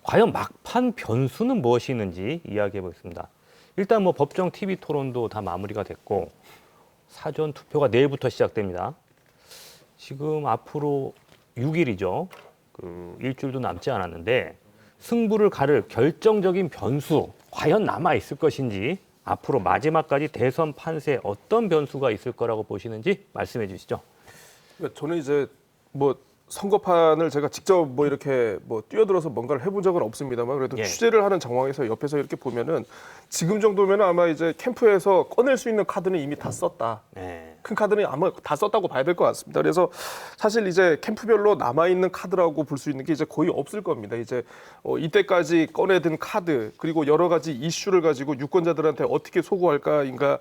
과연 막판 변수는 무엇이 있는지 이야기해 보겠습니다. 일단 뭐 법정 TV 토론도 다 마무리가 됐고 사전 투표가 내일부터 시작됩니다. 지금 앞으로 6일이죠. 일주일도 남지 않았는데 승부를 가를 결정적인 변수 과연 남아 있을 것인지 앞으로 마지막까지 대선 판세에 어떤 변수가 있을 거라고 보시는지 말씀해 주시죠. 그러니까 저는 이제 뭐 선거판을 제가 직접 뭐 이렇게 뭐 뛰어들어서 뭔가를 해본 적은 없습니다만 그래도 예. 취재를 하는 정황에서 옆에서 이렇게 보면은 지금 정도면 아마 이제 캠프에서 꺼낼 수 있는 카드는 이미 다 썼다. 네. 큰 카드는 아마 다 썼다고 봐야 될 것 같습니다. 그래서 사실 이제 캠프별로 남아있는 카드라고 볼 수 있는 게 이제 거의 없을 겁니다. 이제 이때까지 꺼내든 카드 그리고 여러 가지 이슈를 가지고 유권자들한테 어떻게 소구할까인가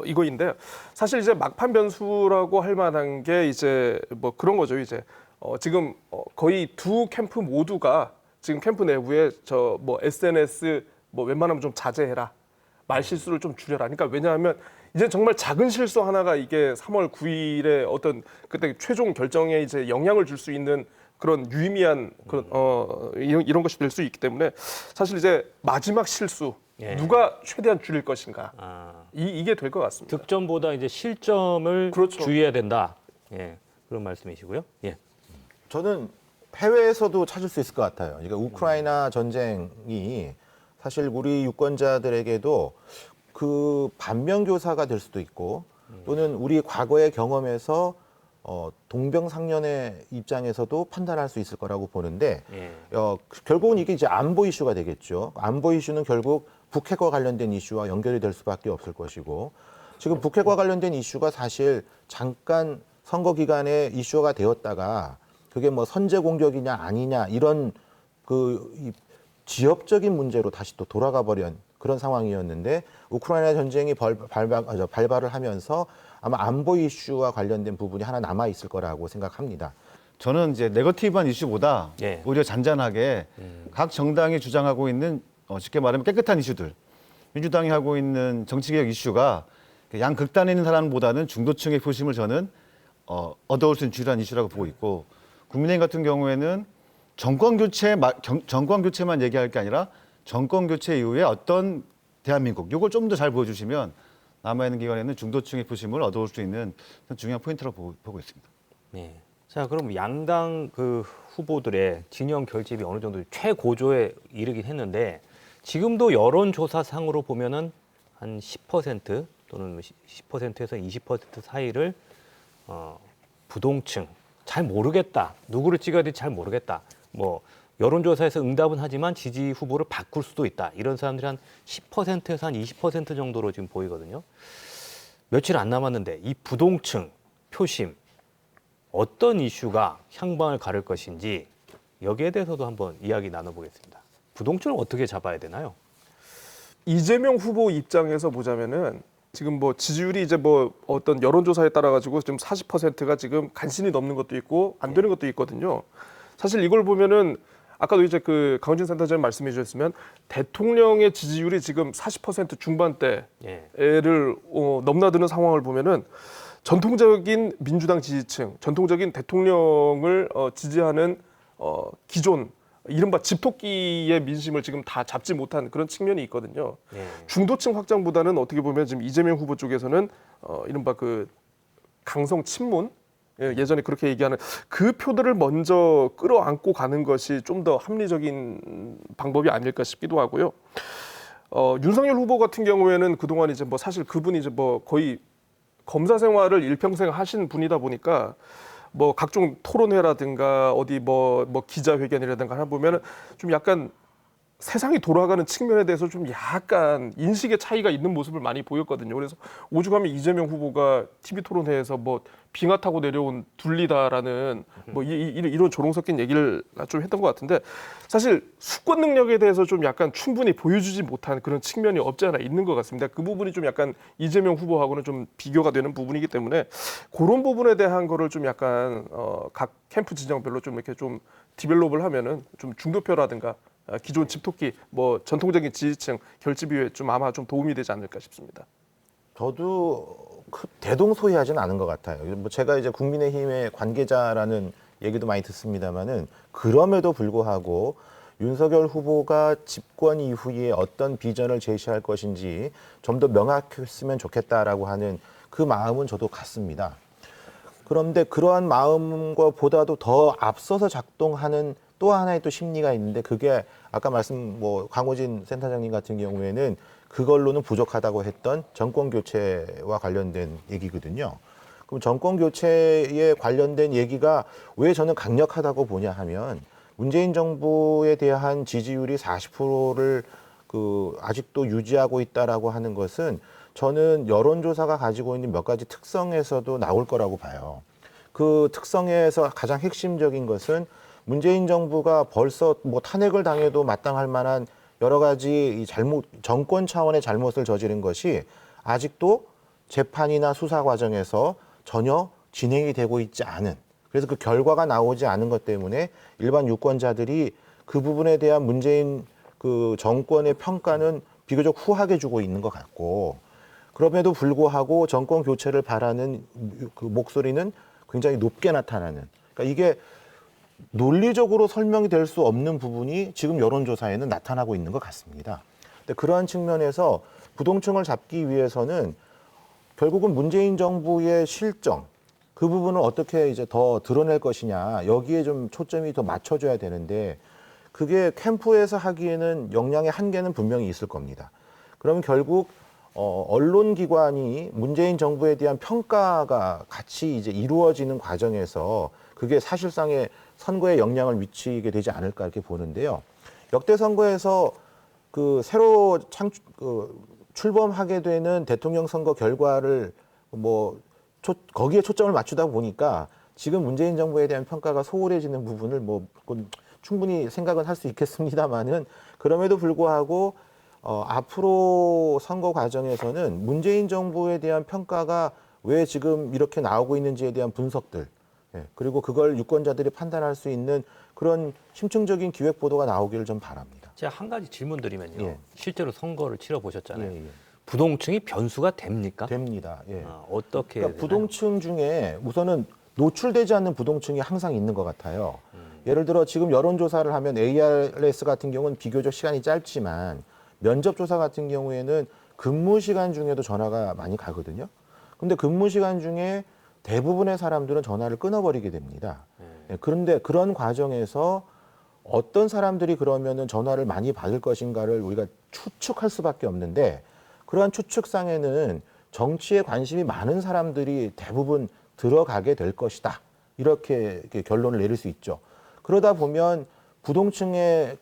이거인데 사실 이제 막판 변수라고 할 만한 게 이제 뭐 그런 거죠. 이제 지금 거의 두 캠프 모두가 지금 캠프 내부에 저 뭐 SNS 뭐 웬만하면 좀 자제해라. 말 실수를 좀 줄여라. 그러니까 왜냐하면 이제 정말 작은 실수 하나가 이게 3월 9일에 어떤 그때 최종 결정에 이제 영향을 줄 수 있는 그런 유의미한 그런 이런 것이 될 수 있기 때문에 사실 이제 마지막 실수 예. 누가 최대한 줄일 것인가 아, 이게 될 것 같습니다. 득점보다 이제 실점을 그렇죠. 주의해야 된다. 예, 그런 말씀이시고요. 예. 저는 해외에서도 찾을 수 있을 것 같아요. 그러니까 우크라이나 전쟁이 사실 우리 유권자들에게도 그 반면교사가 될 수도 있고 또는 우리 과거의 경험에서 동병상련의 입장에서도 판단할 수 있을 거라고 보는데 예. 결국은 이게 이제 안보 이슈가 되겠죠. 안보 이슈는 결국 북핵과 관련된 이슈와 연결이 될 수밖에 없을 것이고 지금 북핵과 관련된 이슈가 사실 잠깐 선거 기간에 이슈가 되었다가 그게 뭐 선제 공격이냐 아니냐 이런 이 지역적인 문제로 다시 또 돌아가 버린 그런 상황이었는데 우크라이나 전쟁이 발발을 하면서 아마 안보 이슈와 관련된 부분이 하나 남아 있을 거라고 생각합니다. 저는 이제 네거티브한 이슈보다 예. 오히려 잔잔하게 각 정당이 주장하고 있는 쉽게 말하면 깨끗한 이슈들, 민주당이 하고 있는 정치개혁 이슈가 양극단에 있는 사람보다는 중도층의 표심을 저는 얻어올 수 있는 주요한 이슈라고 보고 있고 국민의힘 같은 경우에는 정권 교체만 얘기할 게 아니라 정권 교체 이후에 어떤 대한민국 이걸 좀 더 잘 보여주시면 남아있는 기간에는 중도층의 표심을 얻어올 수 있는 중요한 포인트라고 보고 있습니다. 네. 자, 그럼 양당 그 후보들의 진영 결집이 어느 정도 최고조에 이르긴 했는데 지금도 여론조사상으로 보면은 한 10% 또는 10%에서 20% 사이를 부동층 잘 모르겠다. 누구를 찍어야 될지 잘 모르겠다. 뭐 여론조사에서 응답은 하지만 지지 후보를 바꿀 수도 있다. 이런 사람들이 한 10%에서 한 20% 정도로 지금 보이거든요. 며칠 안 남았는데 이 부동층 표심 어떤 이슈가 향방을 가를 것인지 여기에 대해서도 한번 이야기 나눠보겠습니다. 부동층을 어떻게 잡아야 되나요? 이재명 후보 입장에서 보자면은 지금 뭐 지지율이 이제 뭐 어떤 여론조사에 따라 가지고 지금 40%가 지금 간신히 넘는 것도 있고 안 되는 것도 있거든요. 사실 이걸 보면은 아까도 이제 그 강훈진 센터장님 말씀해 주셨으면 대통령의 지지율이 지금 40% 중반대를 예. 넘나드는 상황을 보면은 전통적인 민주당 지지층, 전통적인 대통령을 지지하는 기존 이른바 집토끼의 민심을 지금 다 잡지 못한 그런 측면이 있거든요. 예. 중도층 확장보다는 어떻게 보면 지금 이재명 후보 쪽에서는 이른바 그 강성 친문 예전에 그렇게 얘기하는 그 표들을 먼저 끌어안고 가는 것이 좀 더 합리적인 방법이 아닐까 싶기도 하고요. 윤석열 후보 같은 경우에는 그동안 이제 뭐 사실 그분이 이제 뭐 거의 검사 생활을 일평생 하신 분이다 보니까 뭐 각종 토론회라든가 어디 뭐 기자회견이라든가 하나 보면은 좀 약간 세상이 돌아가는 측면에 대해서 좀 약간 인식의 차이가 있는 모습을 많이 보였거든요. 그래서 오죽하면 이재명 후보가 TV 토론회에서 뭐 빙하 타고 내려온 둘리다라는 뭐 이런 조롱 섞인 얘기를 좀 했던 것 같은데 사실 수권 능력에 대해서 좀 약간 충분히 보여주지 못한 그런 측면이 없지 않아 있는 것 같습니다. 그 부분이 좀 약간 이재명 후보하고는 좀 비교가 되는 부분이기 때문에 그런 부분에 대한 거를 좀 약간 각 캠프 진영별로 좀 이렇게 좀 디벨롭을 하면은 좀 중도표라든가 기존 집토끼 뭐 전통적인 지지층 결집 이후에 좀 아마 좀 도움이 되지 않을까 싶습니다. 저도 대동소이하지는 않은 것 같아요. 뭐 제가 이제 국민의힘의 관계자라는 얘기도 많이 듣습니다만은 그럼에도 불구하고 윤석열 후보가 집권 이후에 어떤 비전을 제시할 것인지 좀 더 명확했으면 좋겠다라고 하는 그 마음은 저도 같습니다. 그런데 그러한 마음과 보다도 더 앞서서 작동하는 또 하나의 또 심리가 있는데 그게 아까 말씀 강호진 센터장님 같은 경우에는 그걸로는 부족하다고 했던 정권 교체와 관련된 얘기거든요. 그럼 정권 교체에 관련된 얘기가 왜 저는 강력하다고 보냐 하면 문재인 정부에 대한 지지율이 40%를 아직도 유지하고 있다라고 하는 것은 저는 여론조사가 가지고 있는 몇 가지 특성에서도 나올 거라고 봐요. 그 특성에서 가장 핵심적인 것은 문재인 정부가 벌써 탄핵을 당해도 마땅할 만한 여러 가지 정권 차원의 잘못을 저지른 것이 아직도 재판이나 수사 과정에서 전혀 진행이 되고 있지 않은, 그래서 그 결과가 나오지 않은 것 때문에 일반 유권자들이 그 부분에 대한 문재인 그 정권의 평가는 비교적 후하게 주고 있는 것 같고, 그럼에도 불구하고 정권 교체를 바라는 그 목소리는 굉장히 높게 나타나는, 그러니까 이게 논리적으로 설명이 될 수 없는 부분이 지금 여론조사에는 나타나고 있는 것 같습니다. 근데 그러한 측면에서 부동층을 잡기 위해서는 결국은 문재인 정부의 실정, 그 부분을 어떻게 이제 더 드러낼 것이냐, 여기에 좀 초점이 더 맞춰져야 되는데 그게 캠프에서 하기에는 역량의 한계는 분명히 있을 겁니다. 그러면 결국 언론기관이 문재인 정부에 대한 평가가 같이 이제 이루어지는 과정에서 그게 사실상의 선거에 영향을 미치게 되지 않을까 이렇게 보는데요. 역대 선거에서 그 새로 출범하게 되는 대통령 선거 결과를 거기에 초점을 맞추다 보니까 지금 문재인 정부에 대한 평가가 소홀해지는 부분을 그건 충분히 생각은 할 수 있겠습니다만은 그럼에도 불구하고 앞으로 선거 과정에서는 문재인 정부에 대한 평가가 왜 지금 이렇게 나오고 있는지에 대한 분석들, 그리고 그걸 유권자들이 판단할 수 있는 그런 심층적인 기획 보도가 나오기를 좀 바랍니다. 제가 한 가지 질문 드리면요. 예. 실제로 선거를 치러 보셨잖아요. 예, 예. 부동층이 변수가 됩니까? 됩니다. 예. 어떻게? 그러니까 부동층 중에 우선은 노출되지 않는 부동층이 항상 있는 것 같아요. 예를 들어 지금 여론조사를 하면 ARS 같은 경우는 비교적 시간이 짧지만 면접조사 같은 경우에는 근무 시간 중에도 전화가 많이 가거든요. 근데 근무 시간 중에 대부분의 사람들은 전화를 끊어버리게 됩니다. 그런데 그런 과정에서 어떤 사람들이 그러면은 전화를 많이 받을 것인가를 우리가 추측할 수밖에 없는데 그러한 추측상에는 정치에 관심이 많은 사람들이 대부분 들어가게 될 것이다. 이렇게 결론을 내릴 수 있죠. 그러다 보면 부동층의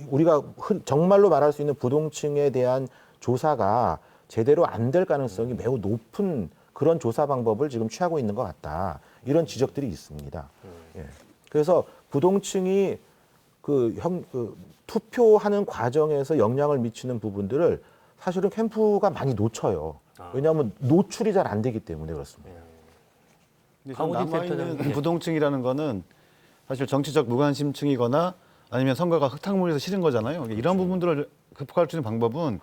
우리가 정말로 말할 수 있는 부동층에 대한 조사가 제대로 안 될 가능성이 매우 높은 그런 조사 방법을 지금 취하고 있는 것 같다. 이런 지적들이 있습니다. 예. 그래서 부동층이 투표하는 과정에서 영향을 미치는 부분들을 사실은 캠프가 많이 놓쳐요. 왜냐하면 노출이 잘 안 되기 때문에 그렇습니다. 강호진 남아있는 센터장님. 부동층이라는 거는 사실 정치적 무관심층이거나 아니면 선거가 흙탕물에서 싫은 거잖아요. 이런 부분들을 극복할 수 있는 방법은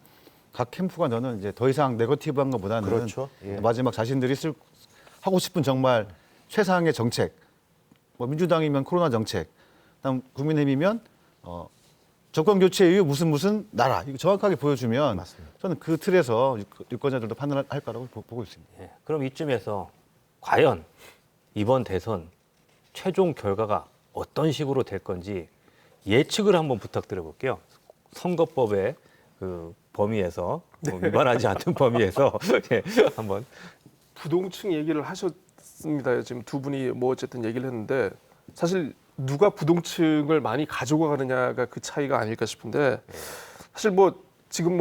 각 캠프가 저는 이제 더 이상 네거티브한 것보다는 그렇죠. 예. 마지막 자신들이 하고 싶은 정말 최상의 정책, 민주당이면 코로나 정책, 그다음 국민의힘이면 정권 교체 이후 무슨 나라 이거 정확하게 보여주면 맞습니다. 저는 그 틀에서 유권자들도 판단할 거라고 보고 있습니다. 예. 그럼 이쯤에서 과연 이번 대선 최종 결과가 어떤 식으로 될 건지 예측을 한번 부탁드려 볼게요. 선거법의 그 범위에서 위반하지 않는 범위에서 예, 한번. 부동층 얘기를 하셨습니다. 지금 두 분이 어쨌든 얘기를 했는데 사실 누가 부동층을 많이 가지고 가느냐가 그 차이가 아닐까 싶은데 사실 지금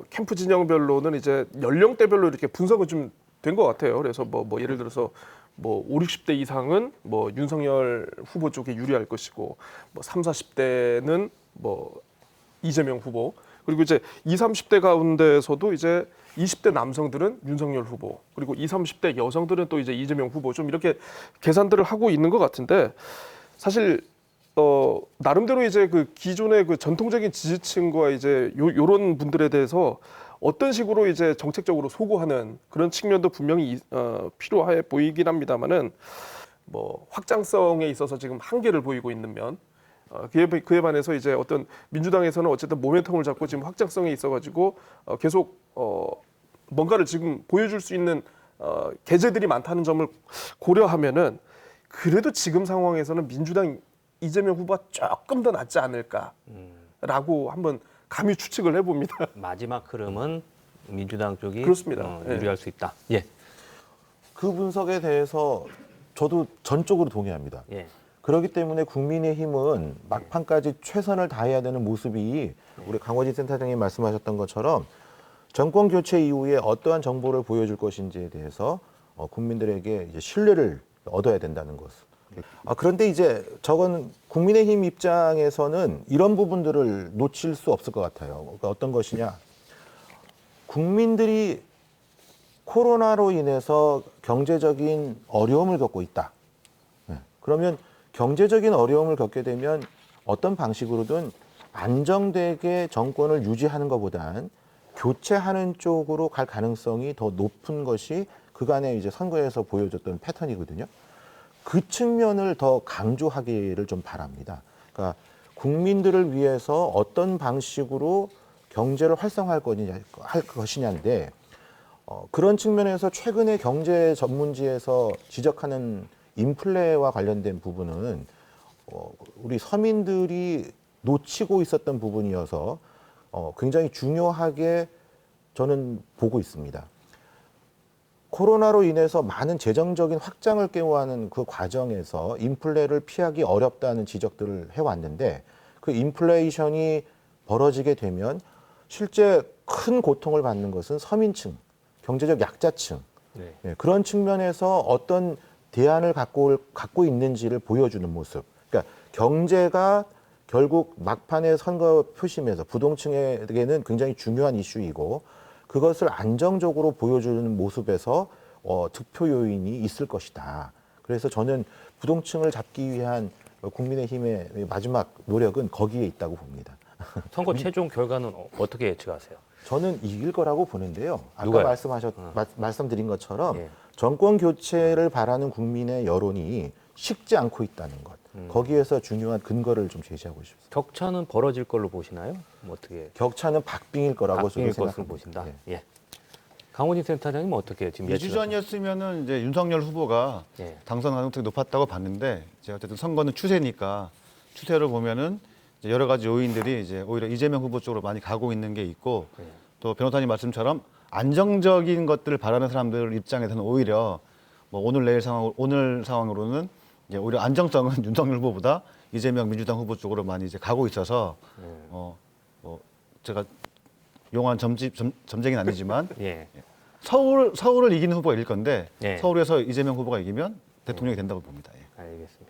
캠프 진영별로는 이제 연령대별로 이렇게 분석은 좀 된 것 같아요. 그래서 예를 들어서 5, 60대 이상은 윤석열 후보 쪽에 유리할 것이고 3, 40대는 이재명 후보, 그리고 이제 20, 30대 가운데서도 이제 20대 남성들은 윤석열 후보, 그리고 20, 30대 여성들은 또 이제 이재명 후보, 좀 이렇게 계산들을 하고 있는 것 같은데 사실 나름대로 이제 그 기존의 그 전통적인 지지층과 이제 요런 분들에 대해서 어떤 식으로 이제 정책적으로 소구하는 그런 측면도 분명히 필요해 보이긴 합니다만은 확장성에 있어서 지금 한계를 보이고 있는 면, 그에 반해서 이제 어떤 민주당에서는 어쨌든 모멘텀을 잡고 지금 확장성이 있어가지고 계속 뭔가를 지금 보여줄 수 있는 계제들이 많다는 점을 고려하면은 그래도 지금 상황에서는 민주당 이재명 후보가 조금 더 낫지 않을까라고 한번 감히 추측을 해봅니다. 마지막 흐름은 민주당 쪽이 그렇습니다. 예. 유리할 수 있다. 예. 그 분석에 대해서 저도 전적으로 동의합니다. 예. 그렇기 때문에 국민의힘은 막판까지 최선을 다해야 되는 모습이 우리 강호진 센터장님 말씀하셨던 것처럼 정권 교체 이후에 어떠한 정보를 보여줄 것인지에 대해서 국민들에게 이제 신뢰를 얻어야 된다는 것. 그런데 이제 저건 국민의힘 입장에서는 이런 부분들을 놓칠 수 없을 것 같아요. 그러니까 어떤 것이냐? 국민들이 코로나로 인해서 경제적인 어려움을 겪고 있다. 그러면 경제적인 어려움을 겪게 되면 어떤 방식으로든 안정되게 정권을 유지하는 것보단 교체하는 쪽으로 갈 가능성이 더 높은 것이 그간의 이제 선거에서 보여줬던 패턴이거든요. 그 측면을 더 강조하기를 좀 바랍니다. 그러니까 국민들을 위해서 어떤 방식으로 경제를 활성화할 것이냐인데 그런 측면에서 최근에 경제 전문지에서 지적하는 인플레와 관련된 부분은 우리 서민들이 놓치고 있었던 부분이어서 굉장히 중요하게 저는 보고 있습니다. 코로나로 인해서 많은 재정적인 확장을 깨워하는 그 과정에서 인플레를 피하기 어렵다는 지적들을 해왔는데 그 인플레이션이 벌어지게 되면 실제 큰 고통을 받는 것은 서민층, 경제적 약자층 네. 그런 측면에서 어떤 대안을 갖고 있는지를 보여주는 모습. 그러니까 경제가 결국 막판의 선거 표심에서 부동층에게는 굉장히 중요한 이슈이고 그것을 안정적으로 보여주는 모습에서 득표 요인이 있을 것이다. 그래서 저는 부동층을 잡기 위한 국민의힘의 마지막 노력은 거기에 있다고 봅니다. 선거 최종 결과는 어떻게 예측하세요? 저는 이길 거라고 보는데요. 아까 누가요? 말씀드린 것처럼 예. 정권 교체를 바라는 국민의 여론이 식지 않고 있다는 것. 거기에서 중요한 근거를 좀 제시하고 싶습니다. 격차는 벌어질 걸로 보시나요? 뭐 어떻게? 격차는 박빙일 거라고 박빙일 저는 것으로 생각합니다. 보신다. 예. 예. 강호진 센터장님 어떻게 지금 2주 예측하세요? 전이었으면은 이제 윤석열 후보가 예. 당선 가능성이 높았다고 봤는데 이제 어쨌든 선거는 추세니까 추세를 보면은 이제 여러 가지 요인들이 이제 오히려 이재명 후보 쪽으로 많이 가고 있는 게 있고 예. 또 변호사님 말씀처럼 안정적인 것들을 바라는 사람들 입장에서는 오히려 뭐 오늘 상황으로는 이제 오히려 안정성은 윤석열 후보보다 이재명 민주당 후보 쪽으로 많이 이제 가고 있어서 뭐 제가 용한 점쟁이는 아니지만 예. 서울을 이기는 후보가 이길 건데 예. 서울에서 이재명 후보가 이기면 대통령이 된다고 봅니다. 예. 알겠습니다.